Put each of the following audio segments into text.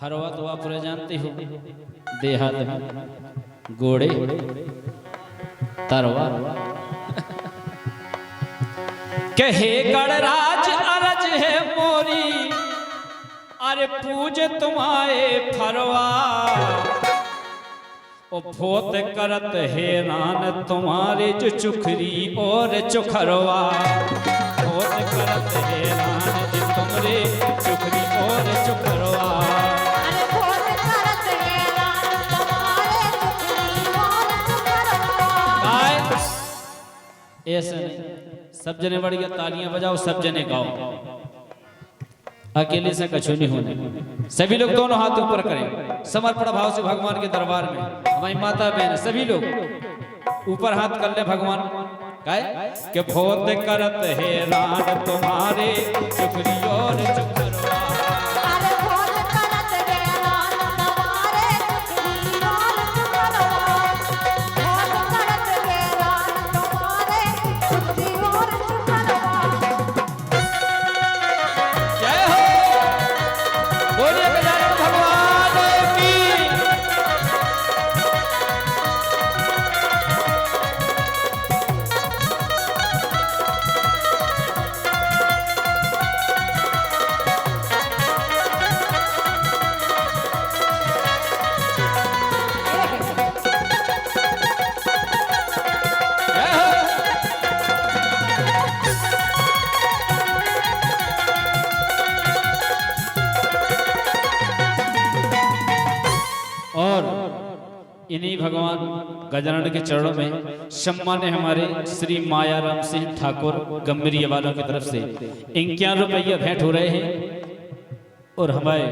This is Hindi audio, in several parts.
फरवा तो आप जानते हो, देहात में घोड़े तरवा कहे गणराज अरज है मोरी, अरे पूज तुम्हारे फरवा ओ फोत करत हैरान तुम्हारे जो चुखरी और चुखरवा, फोत करत हैरान जो तुमरे चुखरी और चुखरवा, अरे फोत करत हैरान तुम्हारे चुखरी और चुखरवा। ऐसा नहीं, सब जने बढ़ गया, तालियां बजाओ, सब जने गाओ, अकेले से कछु नहीं होने। सभी लोग दोनों हाथ ऊपर करें, समर्पण भाव से भगवान के दरबार में। हमारी माता बहन सभी लोग ऊपर हाथ कर ले भगवान के फोत करत हैरान तुम्हारे चुखरी और चुखरवा, अरे फोत करत हैरान तुम्हारे चुखरी और चुखरवा, फोत करत हैरान तुम्हारे चुखरी और चुखरवा। जय हो, बोलिए गजानन भगवान की। जय हो। और इन्हीं भगवान गजानन के चरणों में सम्मान है हमारे श्री मायाराम सिंह ठाकुर गंभीरिया वालों की तरफ से 51 रुपया भेंट हो रहे हैं और हमारे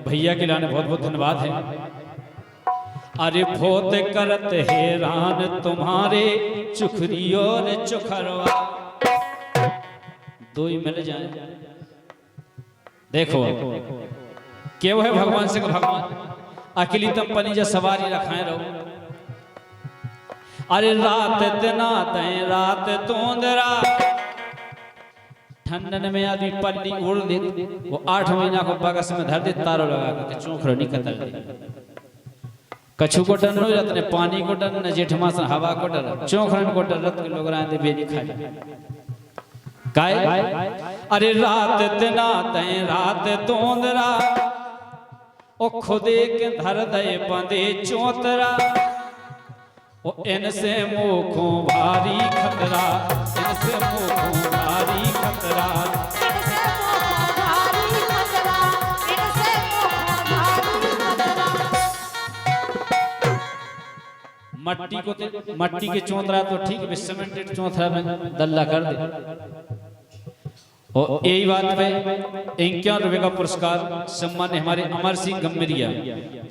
भैया के लाने बहुत बहुत धन्यवाद है। अरे फोत करत हैरान तुम्हारे चुखरी और चुखरवा, दो ही मिल जाए। देखो क्या है भगवान से भगवान अकेली तम पनीजा सवारी रखाए रहो। अरे रात दिना तय रात तोंदरा, ठंडन में आदमी पल्ली उड़ दे, वो 8 महीना को बगस में धर दे, तारो लगा के चोखरो निकल दे। कछु को डर नहीं रहते, पानी को डर न जेठ मास हवा को डर, चोखरन को डर रत के लोग रांदे बेनी खाए काय। अरे रात दिना तय रात तोंदरा, ओ खुदे के धर दे बंदे चौतरा, ओ इनसे मुखों भारी खतरा, इनसे मुखों भारी खतरा, इनसे मुखों भारी खतरा, इनसे मुखों भारी खतरा। मट्टी के चौतरा तो ठीक है, सीमेंटेड चौतरा में दल्ला कर दे। और यही बात पे 51 रुपए का पुरस्कार सम्मान है हमारे अमर सिंह गंभीरिया,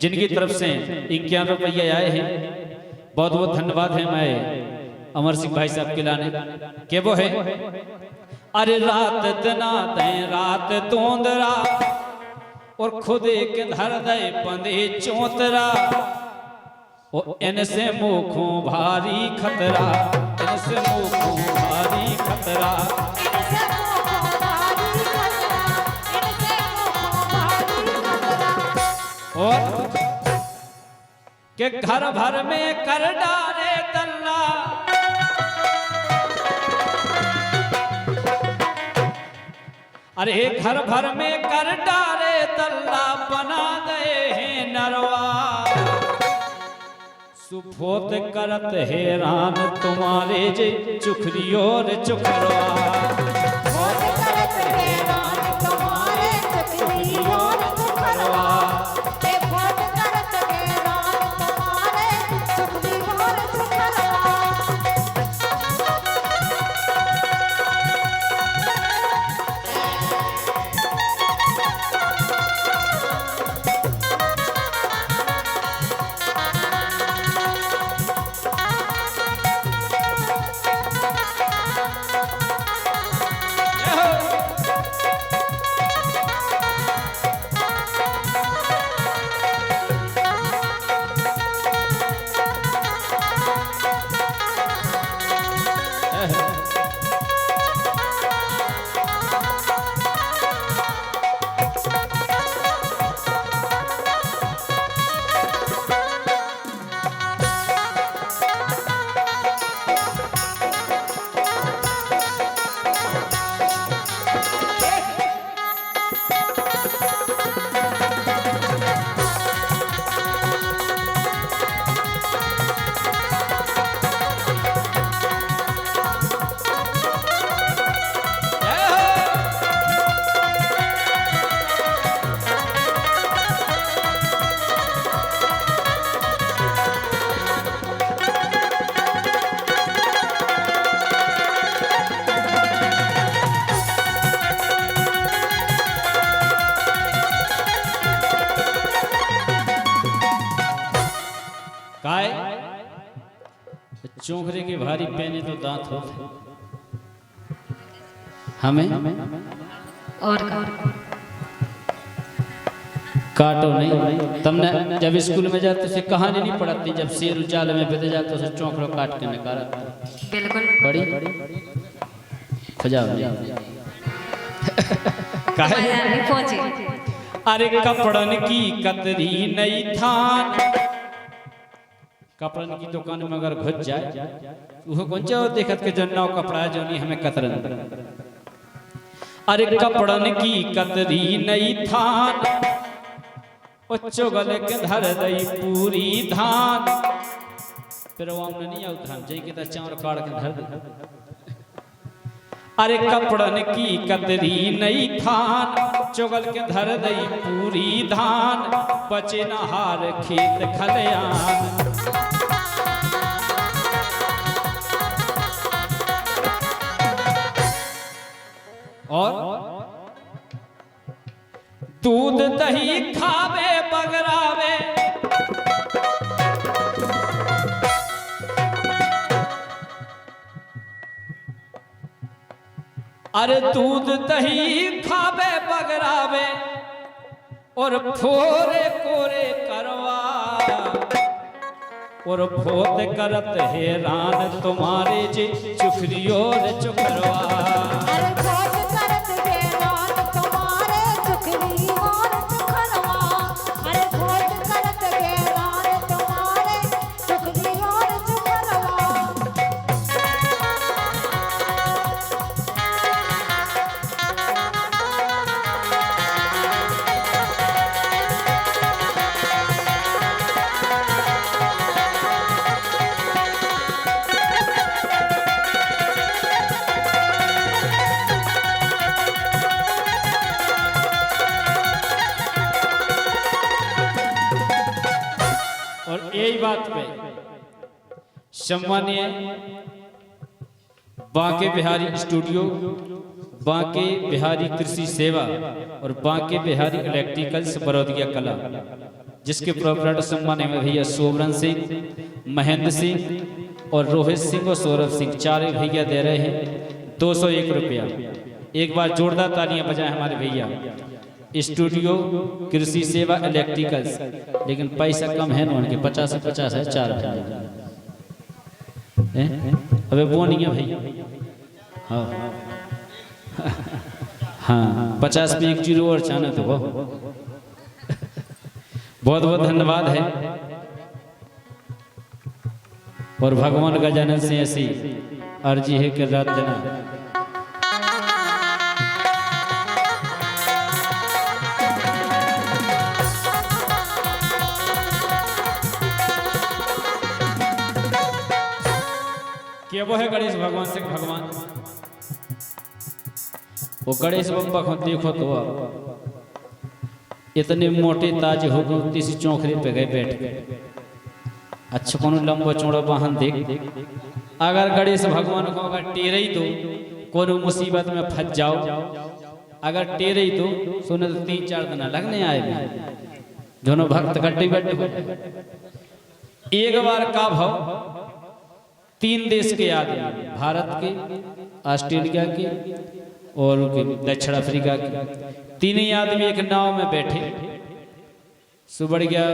जिनकी तरफ से 51 रुपये आए हैं। बहुत बहुत धन्यवाद है मैं अमर सिंह भाई साहब के लाने के वो है। अरे रात दिना तय रात तोंदरा, और खुदे के धर दे बंदे चौतरा, ओ इनसे मुखों भारी खतरा, इनसे मुखों भारी खतरा, इनसे मुखों भारी खतरा, इनसे मुखों भारी खतरा। और के घर भर में कर डाले तल्ला, अरे घर भर में कर डाले तल्ला, बना दे हैं नरवा, सुफोत करत हैरान तुम्हारे जे चुखरी और चुखरवा, फोत करत हैरान तुम्हारे चुखरी और चुखरवा, ते फोत करत हैरान तुम्हारे चुखरी और चुखरवा। काय चोखरे के भारी पहने तो दांत होते हमें और काटो नहीं। तुमने जब स्कूल में जाते थे कहानी नहीं पढ़ती, जब शेर जाल में बेदे जाते उसे चौंकड़ो काट के निकाला बिल्कुल पड़ी खजाओ काहे नहीं पहुंचे। अरे कपड़न की कतरी नहीं थान, कपड़न की दुकान में अगर घुस जाए वो कौन चाहो देखत के जन्ना कपड़ा जो नहीं हमें कतरन। अरे कपड़न की कतरी नहीं थान, उच्चो गले के धर दई पूरी धान, फिर वो हमने नहीं आउ धान जई के चावल काट के धर दे। अरे कपड़न की कतरी नहीं थान, चुगल के धर दई पूरी धान, बचे न हार खेत खलियान। और दूध दही खावे बगरावे, अरे दूध दही खावे बगरावे, और फोरे कोरे करवा, और फोत करत हैरान तुम्हारे जे चुखरी और चुखरवा। अरे फोत करत हैरान तुम्हारे चुखरी और चुखरवा, अरे फोत करत हैरान तुम्हारे चुखरी और चुखरवा। और यही बात पे सम्मानीय बांके बिहारी स्टूडियो, बांके बिहारी कृषि सेवा और बांके बिहारी इलेक्ट्रिकल्स बरौदिया कला, जिसके प्रोपराइटर सम्मानीय भैया सोबरन सिंह, महेंद्र सिंह और रोहित सिंह और सौरभ सिंह, चारे भैया दे रहे हैं 201 रुपया। एक बार जोरदार तालियां बजाएं हमारे भैया। स्टूडियो कृषि सेवा इलेक्ट्रिकल्स, लेकिन पैसा कम है ना उनके, 50 है 4 अबे वो नहीं है भैया। हाँ हाँ 50 में 1 जीरो और चाहना तो वो बहुत बहुत धन्यवाद है। और भगवान गजानन से ऐसी अर्जी है कि रात देना कि वो है गणेश भगवान से भगवान। वो गणेश बप्पा को देखो तो इतने मोटे ताज हो गए, तीसरी चौखरे पे गए बैठ गए। अच्छा कौन लंबा चौड़ा वाहन देख, अगर गणेश भगवान को अगर टेरे ही दो कोनो मुसीबत में फंस जाओ, अगर टेरे ही दो सुने तो 3-4 दिन लगने आए दोनों भक्त गड्ढे बैठे। एक बार का भाव 3 देश के आदमी, भारत के, ऑस्ट्रेलिया के और दक्षिण अफ्रीका के, 3 ही आदमी एक नाव में बैठे, सुबह गया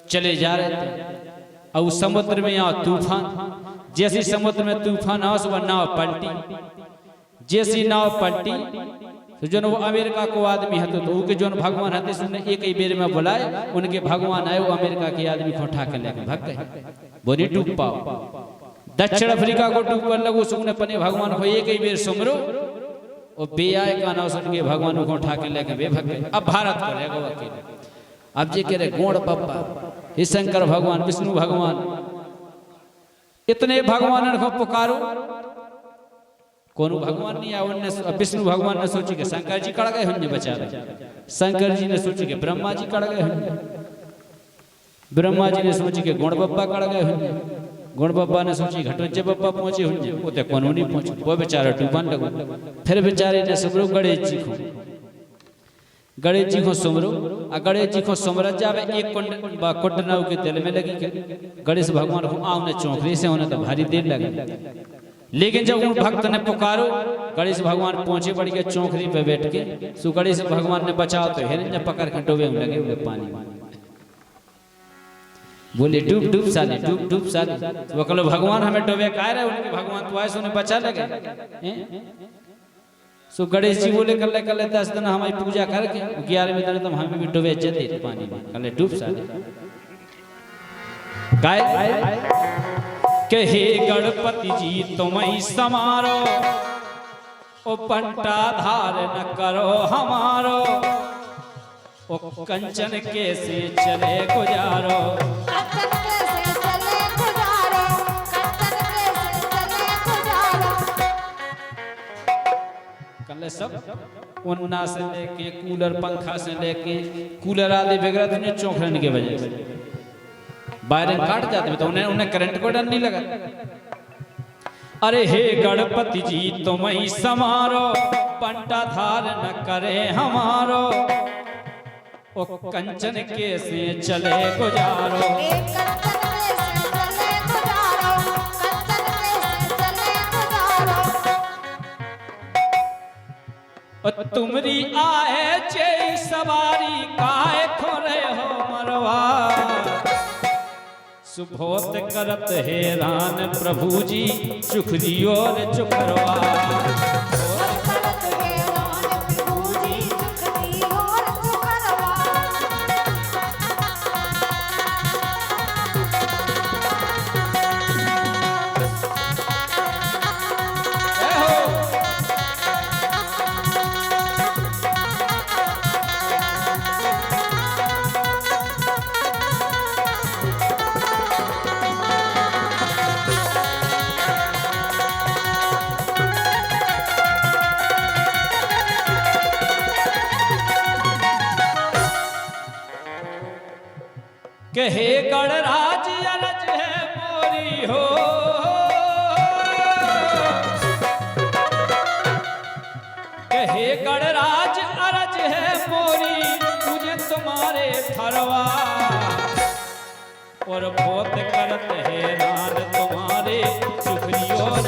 चले जा रहे थे और उस समुद्र में यहाँ तूफान, जैसे समुद्र में तूफान आया सुबह नाव पलटी, जैसी नाव पलटी तो जो वो अमेरिका को आदमी है तो उनके जो भगवान है उसने एक ही बेर में बुलाए, उनके भगवान आए वो अमेरिका के आदमी को उठा के लेकर भाग गए, वो नहीं डूब पाओ। दक्षिण अफ्रीका को डूबने लगो, सुने पने भगवान को एक ही बेर सुमरो और बे आए का नाम सुन के भगवान को उठा के लेके बे भाग गए। अब भारत को रहेगा अकेले। अब जे कह रहे गोड़ पप्पा, हे शंकर भगवान, विष्णु भगवान, इतने भगवान को पुकारो, कौन भगवान नहीं आया। विष्णु भगवान ने सोची कि शंकर जी कड़ गए होंगे बेचारे, शंकर जी ने सोची कि ब्रह्मा जी कड़ गए होंगे, ब्रह्मा जी ने सोची कि गुण बप्पा कड़ गए होंगे, गुण बप्पा ने सोची घटोजे बप्पा पहुंचे होंगे, वो तो कोनो नहीं पहुंचे, वो बेचारा डूबन लगो। फिर बेचारे ने सुबह गणेश जी को गणेश जी को सुमरो आ गणेश जी को सुमरत जावे एक कुंडनाव के दिल में लगी के गणेश भगवान को आउने चौकरी से होने तो भारी देर लगे, लेकिन जब उन भक्त ने पुकारो गणेश भगवान पहुंचे बढ़ के चौकरी पे बैठ के सु गणेश भगवान ने बचाओ तो हिरण्य पकड़ के डूबे लगे हुए पानी में, बोले डूब डूब साले डूब डूब साले। तो कहलो भगवान हमें डूबे कह रहे उनके भगवान तो ऐसे उन्हें बचा लगे। सो गणेश जी बोले कल कल 10 दिन हमारी पूजा करके 11वें दिन तो हमें भी डूबे जते पानी में, कल डूब साले गाय के हे गणपति जी तुम ही समारो ओ पंटा धार न करो हमारो ओ कंचन कैसे चले गुजारो, कंचन कैसे चले गुजारो, कंचन कैसे चले गुजारो। कल सब उन्ना से लेके कूलर पंखा से लेके कूलर आदि वगैरह तो नहीं चौंकने के वजह से वायरिंग काट जाते तो उन्हें करंट को डर नहीं लगा। अरे हे गणपति जी तुम ही समारो पंटा धार न करे हमारो ओ कंचन कैसे चले गुजारो, कंचन कैसे चले गुजारो, कंचन कैसे चले गुजारो। ओ तुमरी आए चे सवारी काहे खोरे हो मरवा, सुभोत करत हैरान प्रभु जी चुखरी और चुखरवा, करत हैरान प्रभु जी चुखरी और चुखरवा। कहे गणराज अरज है मोरी हो, कहे गणराज अरज है मोरी मुझे तुम्हारे थरवा, और बहुत करत हैरान तुम्हारे चुखरी और